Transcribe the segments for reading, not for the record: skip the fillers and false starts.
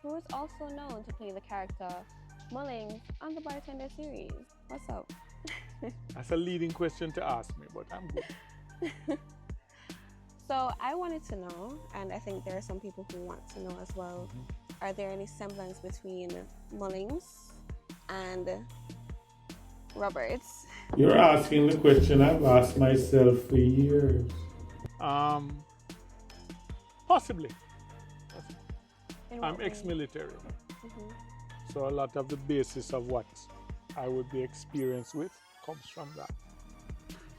who is also known to play the character Mullings on the Bartender series. What's up? That's a leading question to ask me, but I'm good. So I wanted to know, and I think there are some people who want to know as well, are there any semblance between Mullings and Roberts? You're asking the question I've asked myself for years. Possibly. In what I'm way? ex-military, so a lot of the basis of what I would be experienced with comes from that.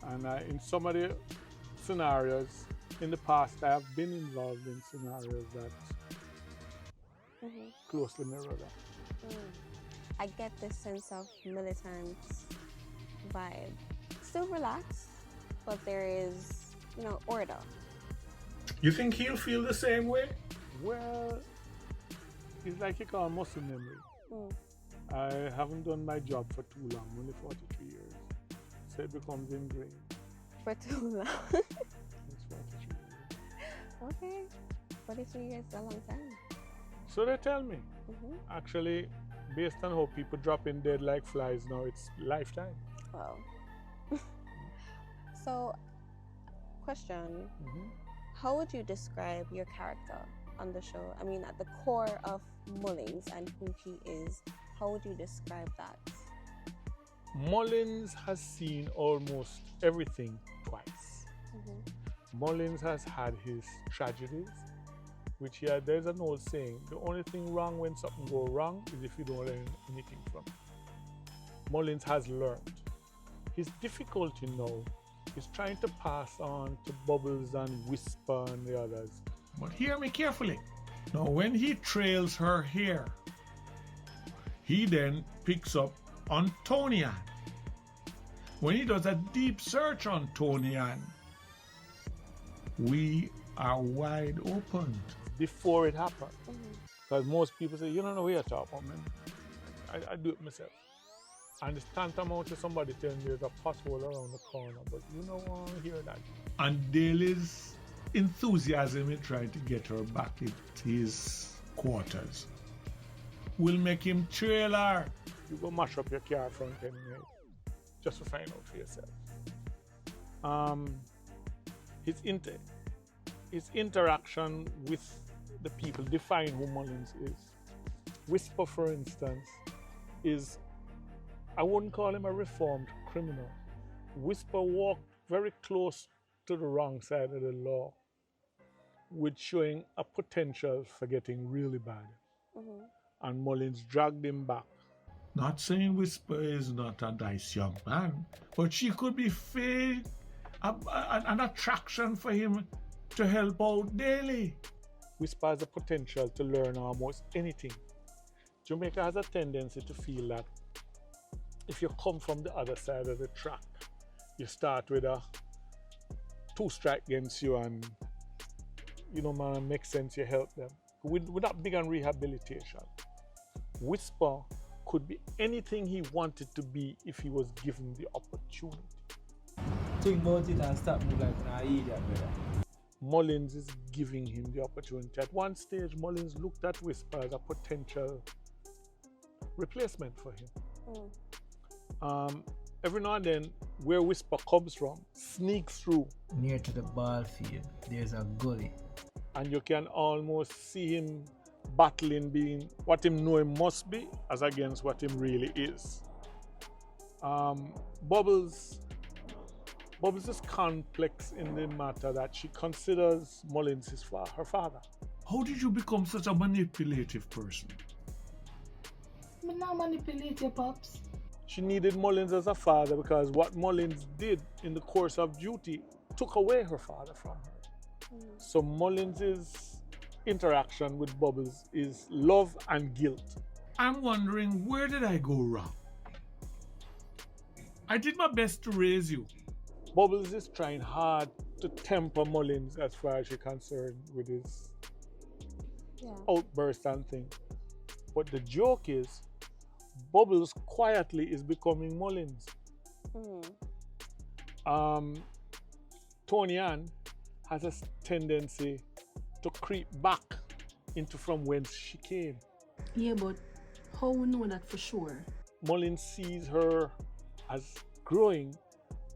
And in some of the scenarios in the past, I have been involved in scenarios that closely mirror that. I get this sense of militant vibe. Still relaxed, but there is, order. You think he'll feel the same way? Well, it's like you call muscle memory. I haven't done my job for too long, only 43 years. So it becomes ingrained. For too long. It's 43 years. Okay. 43 years is a long time. So they tell me. Actually, based on how people drop in dead like flies now, it's lifetime. Wow. So, question. How would you describe your character on the show? I mean, at the core of Mullings and who he is, how would you describe that? Mullings has seen almost everything twice. Mullings has had his tragedies, which there's an old saying, the only thing wrong when something goes wrong is if you don't learn anything from it. Mullings has learned. His difficulty now is trying to pass on to Bubbles and Whisper and the others. But hear me carefully. Now, when he trails her here, he then picks up on Tony Ann. When he does a deep search on Tony Ann, we are wide open. Before it happened. Because most people say, you don't know what you're talking about, man. I do it myself. And it's tantamount to somebody telling you there's a pothole around the corner, but you don't want to hear that. And Daly's enthusiasm in trying to get her back into his quarters will make him trail her. You go mash up your car front end, mate, just to find out for yourself. His interaction with the people define who Mullings is. Whisper, for instance, is, I wouldn't call him a reformed criminal. Whisper walked very close to the wrong side of the law, with showing a potential for getting really bad. And Mullings dragged him back. Not saying Whisper is not a nice young man, but she could be an attraction for him to help out Daly. Whisper has the potential to learn almost anything. Jamaica has a tendency to feel that if you come from the other side of the track, you start with a 2-strike against you and, man, it makes sense, you help them. We're not big on rehabilitation. Whisper could be anything he wanted to be if he was given the opportunity. Think about it and stop me like an idiot, brother. Mullings is giving him the opportunity. At one stage, Mullings looked at Whisper as a potential replacement for him. Every now and then, where Whisper comes from, sneaks through. Near to the ball field, there's a gully. And you can almost see him battling being what him know him must be as against what him really is. Bubbles is complex in the matter that she considers Mullings her father. How did you become such a manipulative person? I'm not manipulative, Pops. She needed Mullings as a father because what Mullings did in the course of duty took away her father from her. So Mullings' interaction with Bubbles is love and guilt. I'm wondering, where did I go wrong? I did my best to raise you. Bubbles is trying hard to temper Mullings as far as she's concerned with his outburst and things. But the joke is, Bubbles quietly is becoming Mullings. Tony Ann has a tendency to creep back into from whence she came. Yeah, but how we know that for sure? Mullins sees her as growing,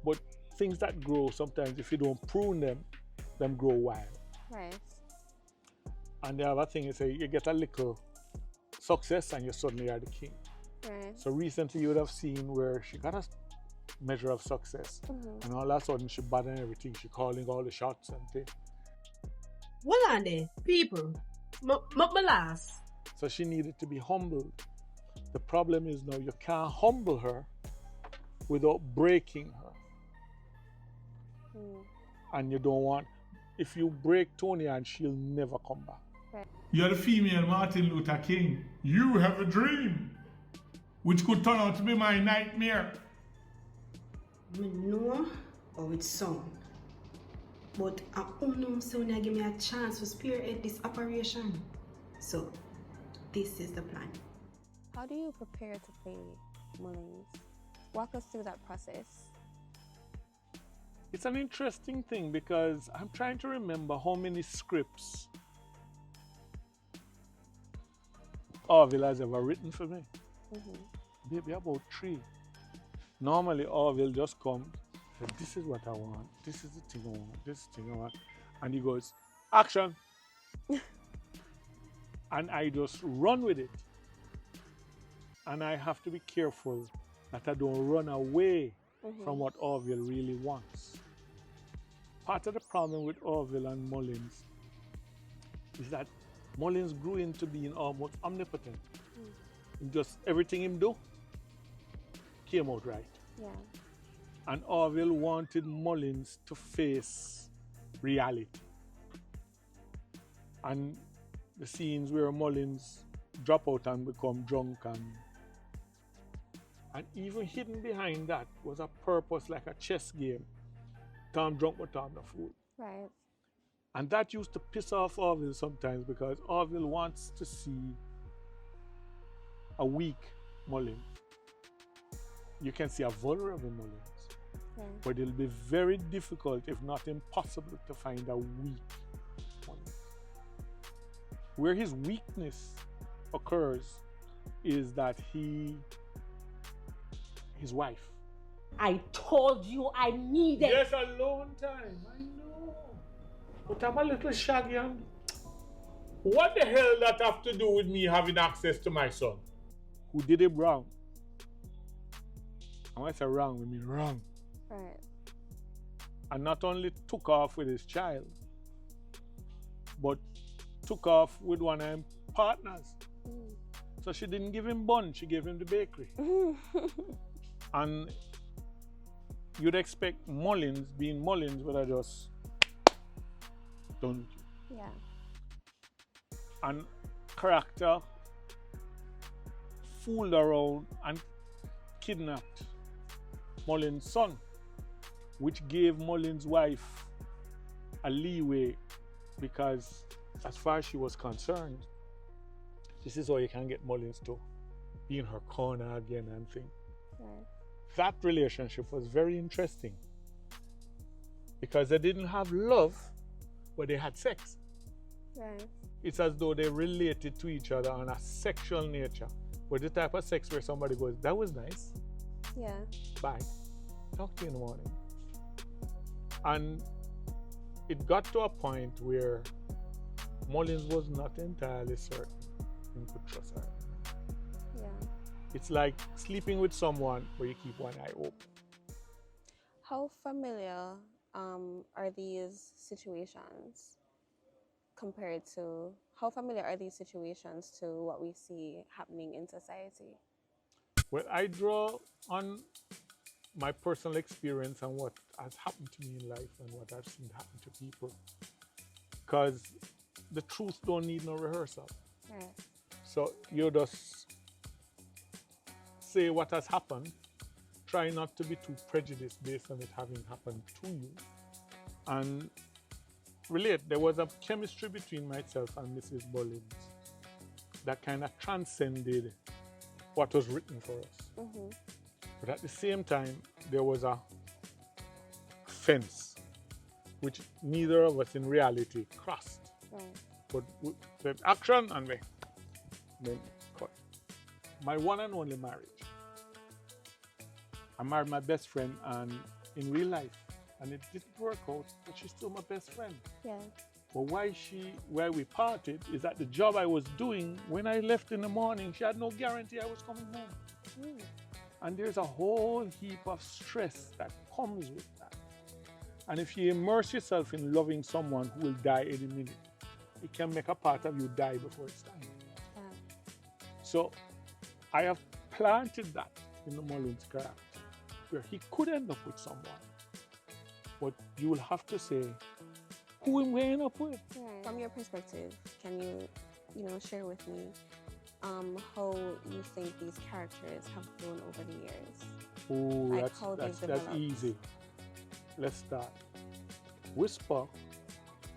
but things that grow sometimes, if you don't prune them grow wild. Right. And the other thing is, you get a little success and you suddenly are the king. Right. So recently you would have seen where she got a measure of success, and all of a sudden she bad and everything. She calling all the shots and things. Well, on there, people, my last. So she needed to be humbled. The problem is now you can't humble her without breaking her. And you don't want, if you break Tony and she'll never come back. Right. You're the female Martin Luther King. You have a dream, which could turn out to be my nightmare. I know how it sound, but I only soon give me a chance to spearhead this operation. So, this is the plan. How do you prepare to play Mullings? Walk us through that process. It's an interesting thing because I'm trying to remember how many scripts Orville has ever written for me. Maybe about 3. Normally Orville just comes, says, this is what I want, this is the thing I want, this is the thing I want. And he goes, action. And I just run with it. And I have to be careful that I don't run away from what Orville really wants. Part of the problem with Orville and Mullins is that Mullins grew into being almost omnipotent. Just everything him do came out right. Yeah. And Orville wanted Mullins to face reality. And the scenes where Mullins drop out and become drunk and even hidden behind that was a purpose like a chess game. Tom drunk but Tom the fool. Right. And that used to piss off Orville sometimes because Orville wants to see a weak Mullins. You can see a vulnerable Mullins. Yeah. But it'll be very difficult, if not impossible, to find a weak Mullins. Where his weakness occurs is that his wife. I told you I needed. Yes, a long time, I know. But I'm a little shaggy and what the hell that have to do with me having access to my son? Who did it wrong? And when I say wrong, I mean wrong. Right. And not only took off with his child, but took off with one of his partners. So she didn't give him bun, she gave him the bakery. And you'd expect Mullins, being Mullins, would have just done with you. Yeah. And character fooled around and kidnapped Mullins' son, which gave Mullins' wife a leeway because as far as she was concerned, this is how you can get Mullins to be in her corner again and things. Right. That relationship was very interesting because they didn't have love, but they had sex. Right. It's as though they related to each other on a sexual nature. But the type of sex where somebody goes, that was nice, Yeah. bye, talk to you in the morning. And it got to a point where Mullins was not entirely certain he could trust her. Yeah. It's like sleeping with someone where you keep one eye open. How familiar are these situations compared to, how familiar are these situations to what we see happening in society? Well, I draw on my personal experience and what has happened to me in life and what I've seen happen to people. Because the truth don't need no rehearsal. Right. So you just say what has happened. Try not to be too prejudiced based on it having happened to you. And relate, there was a chemistry between myself and Mrs. Mullins that kind of transcended what was written for us. But at the same time, there was a fence which neither of us in reality crossed. Right. But then action and then cut. My one and only marriage. I married my best friend and in real life, and it didn't work out, but she's still my best friend. Yeah. But why we parted is that the job I was doing, when I left in the morning, she had no guarantee I was coming home. Mm. And there's a whole heap of stress that comes with that. And if you immerse yourself in loving someone who will die any minute, it can make a part of you die before it's time. Yeah. So I have planted that in the Mullings character, where he could end up with someone. But you will have to say, who am I end up with? Right. From your perspective, can you share with me how you think these characters have grown over the years? Oh, Like how they've that's developed. easy. Let's start. Whisper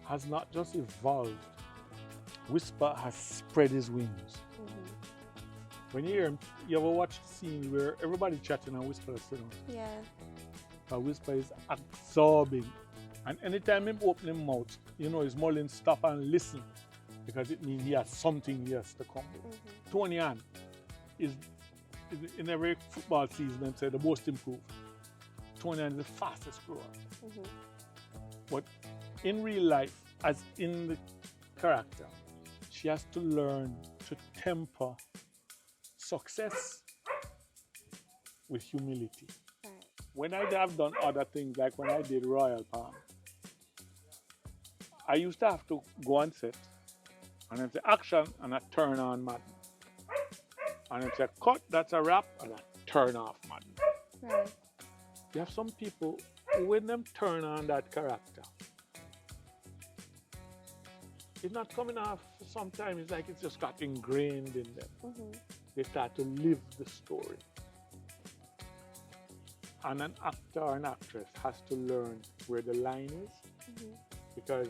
has not just evolved. Whisper has spread his wings. Mhm. When you hear him, you ever watch the scene where everybody chatting and Whisper is sitting? Yeah. Whisper is absorbing. And anytime him open his mouth, his Mullins stop and listen, because it means he has something he has to come with. Mhm. Tony Ann is in every football season, them say the most improved. Tony Ann is the fastest grower. Mhm. But in real life, as in the character, she has to learn to temper success with humility. Right. When I have done other things, like when I did Royal Palm, I used to have to go on set and then say action and I turn on Madden. And then say cut, that's a wrap, and I turn off Madden. Right. You have some people who, when them turn on that character, it's not coming off sometimes, it's like it's just got ingrained in them. Mhm. They start to live the story. And an actor or an actress has to learn where the line is, Mhm. because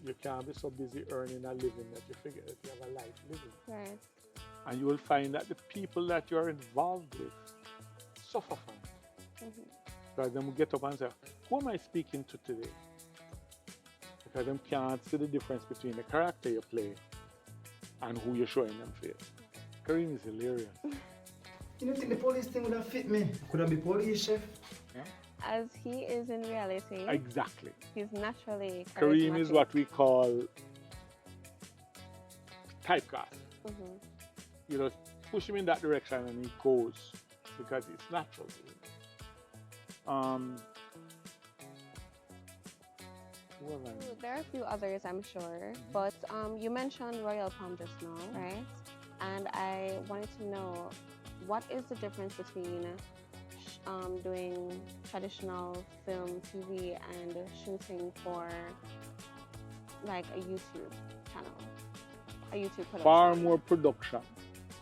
you can't be so busy earning a living that you forget that you have a life living. Right. And you will find that the people that you're involved with suffer from it. Mhm. Because them will get up and say, who am I speaking to today? Because them can't see the difference between the character you play and who you're showing them face. Kareem is hilarious. You don't think the police thing would have fit me? Could I be police chef? As he is in reality, Exactly. he's naturally Kareem is charismatic. what we call typecast. Mhm. You know, push him in that direction and he goes because it's natural to him. Who have I- There are a few others, I'm sure, but you mentioned Royal Palm just now, right? And I wanted to know, what is the difference between doing traditional film, TV, and shooting for like a YouTube channel, a YouTube production? Far more production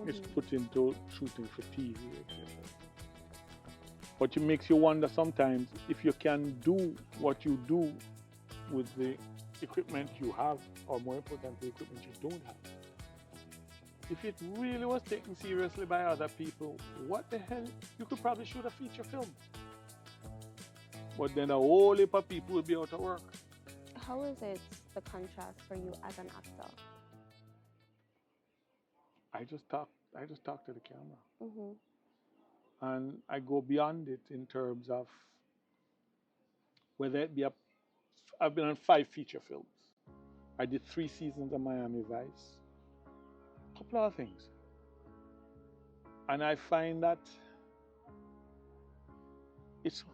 is Mhm. put into shooting for TV, etc. But it makes you wonder sometimes if you can do what you do with the equipment you have, or more important, the equipment you don't have. If it really was taken seriously by other people, what the hell? You could probably shoot a feature film. But then a whole heap of people will be out of work. How is it the contrast for you as an actor? I just talk to the camera. Mm-hmm. And I go beyond it in terms of whether it be I've been on 5 feature films. I did 3 seasons of Miami Vice. A couple of things. And I find that it's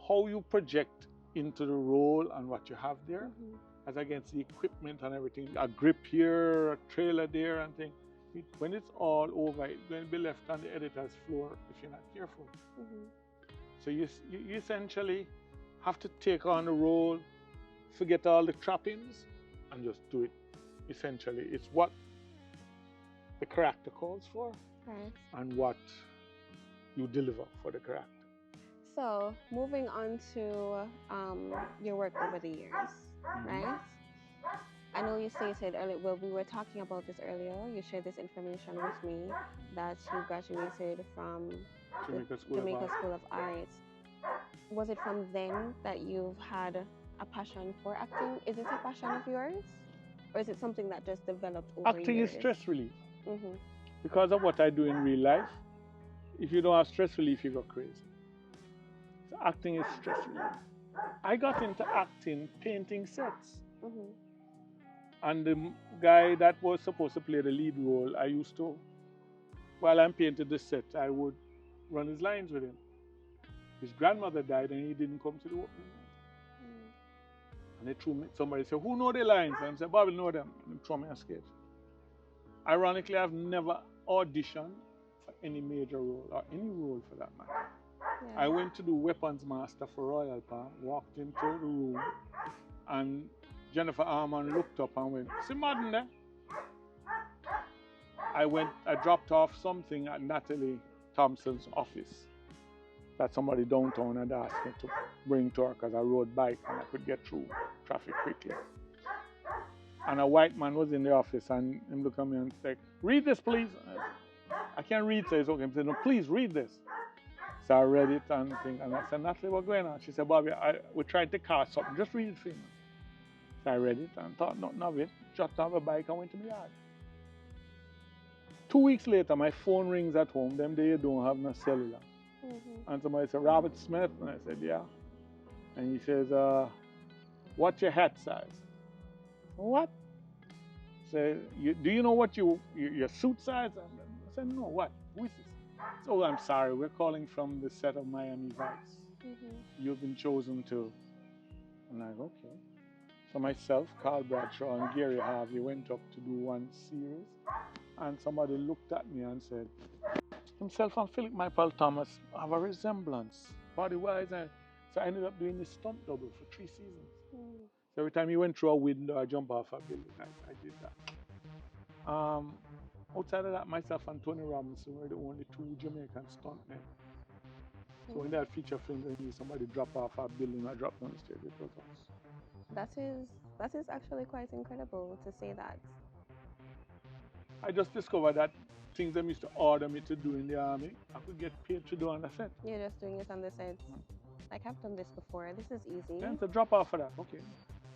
how you project into the role and what you have there, Mm-hmm. as against the equipment and everything. A grip here, a trailer there, and things. When it's all over, it's going to be left on the editor's floor if you're not careful. Mm-hmm. So you essentially have to take on the role, forget all the trappings, and just do it. Essentially, it's what the character calls for Right. and what you deliver for the character. So, moving on to your work over the years, right? I know you stated earlier, well, we were talking about this earlier. You shared this information with me that you graduated from Jamaica School of Jamaica Art. School of Art. Was it from then that you've had a passion for acting? Is it a passion of yours? Or is it something that just developed over Acting years? is stress relief. Mm-hmm. Because of what I do in real life, if you don't have stress relief, you go crazy. So acting is stress relief. I got into acting painting sets. Mm-hmm. And the guy that was supposed to play the lead role, I used to, while I'm painting the set, I would run his lines with him. His grandmother died and he didn't come to the opening. And they threw me, somebody said, who know the lines? And I said, Bobby know them. And they threw me a sketch. Ironically, I've never auditioned for any major role, or any role for that matter. Yeah. I went to do Weapons Master for Royal Palm, walked into the room, and Jennifer Arman looked up and went, see Madden there? I dropped off something at Natalie Thompson's office that somebody downtown had asked me to bring to her because I rode bike and I could get through traffic quickly. And a white man was in the office and he looked at me and said, read this please. I can't read, so it's okay. He said, no, please read this. So I read it and I said, Natalie, what's going on? She said, Bobby, we tried to cast something, just read it for me. So I read it and thought nothing of it, jumped off a bike and went to the yard. 2 weeks later, my phone rings at home. Them days you don't have no cellular. Mm-hmm. And somebody said, Robert Smith? And I said, yeah. And he says, what's your hat size? What? Say, do you know what your suit size? And I said, no, what? Who is this? So I'm sorry, we're calling from the set of Miami Vice. Mm-hmm. You've been chosen to. I'm like, okay. So myself, Carl Bradshaw, and Gary Harvey went up to do one series. And somebody looked at me and said, himself and Philip Michael Thomas have a resemblance, body-wise. So I ended up doing this stunt double for 3 seasons. Mm. So every time he went through a window, I jump off a building. I did that. Outside of that, myself and Tony Robinson were the only 2 Jamaican stuntmen. So when that feature film, somebody drop off a building or drop down the stage, it was us. That is actually quite incredible to say that. I just discovered that things they used to order me to do in the army, I could get paid to do on the set. You're just doing it on the set. Like, I've done this before. This is easy. Yeah, so drop off of that, okay.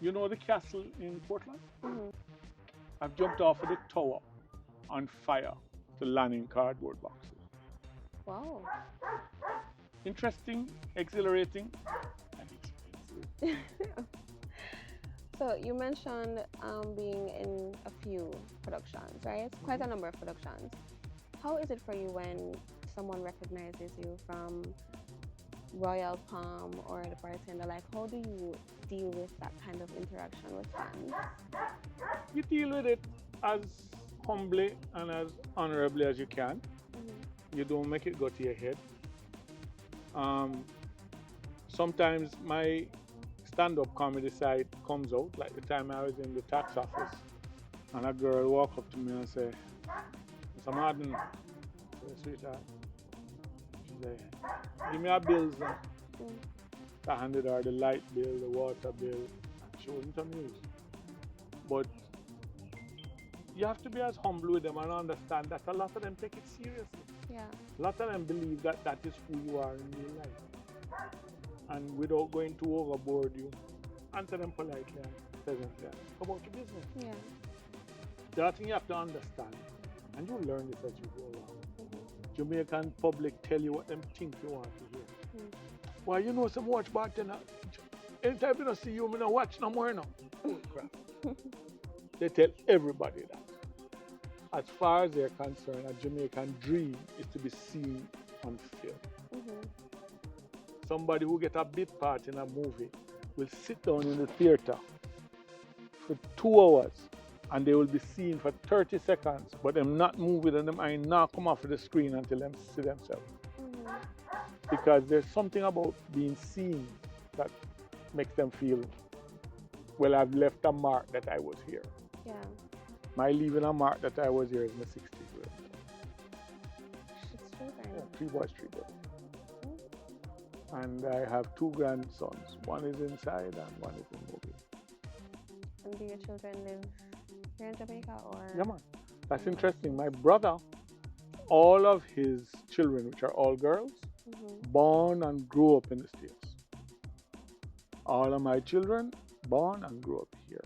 You know the castle in Portland? Mm-hmm. I've jumped off of the tower on fire to land in cardboard boxes. Wow. Interesting, exhilarating, and expensive. So you mentioned being in a few productions, right? Quite a number of productions. How is it for you when someone recognizes you from Royal Palm or The Bartender? Like, how do you deal with that kind of interaction with fans? You deal with it as humbly and as honorably as you can. Mm-hmm. You don't make it go to your head. Sometimes my stand-up comedy side comes out, like the time I was in the tax office and a girl walked up to me and said, Mr. Martin, I said, sweetheart, she said, give me our bills now. Mm. I handed her the light bill, the water bill. She wasn't amused. But you have to be as humble with them and understand that a lot of them take it seriously. Yeah. A lot of them believe that that is who you are in real life. And without going too overboard, you answer them politely and pleasantly. Go about your business. Yeah. The other thing you have to understand, and you'll learn this as you go along. Mm-hmm. Jamaican public tell you what them think you want to hear. Mm. Well, you know some watch bartender. Anytime you don't see you, I don't watch no more now. Oh, crap. They tell everybody that. As far as they're concerned, a Jamaican dream is to be seen on film. Mm-hmm. Somebody who get a bit part in a movie will sit down in the theater for 2 hours and they will be seen for 30 seconds, but them not move with and them eye not come off of the screen until them see themselves. Mm-hmm. Because there's something about being seen that makes them feel, well, I've left a mark that I was here. Yeah. My leaving a mark that I was here is my 60th birthday. It's true then. Yeah, 3 boys, 3 girls. And I have 2 grandsons. One is inside and one is in Mobile. And do your children live here in Jamaica or? Yeah, man. That's interesting. My brother, all of his children, which are all girls, Mm-hmm. born and grew up in the States. All of my children, born and grew up here.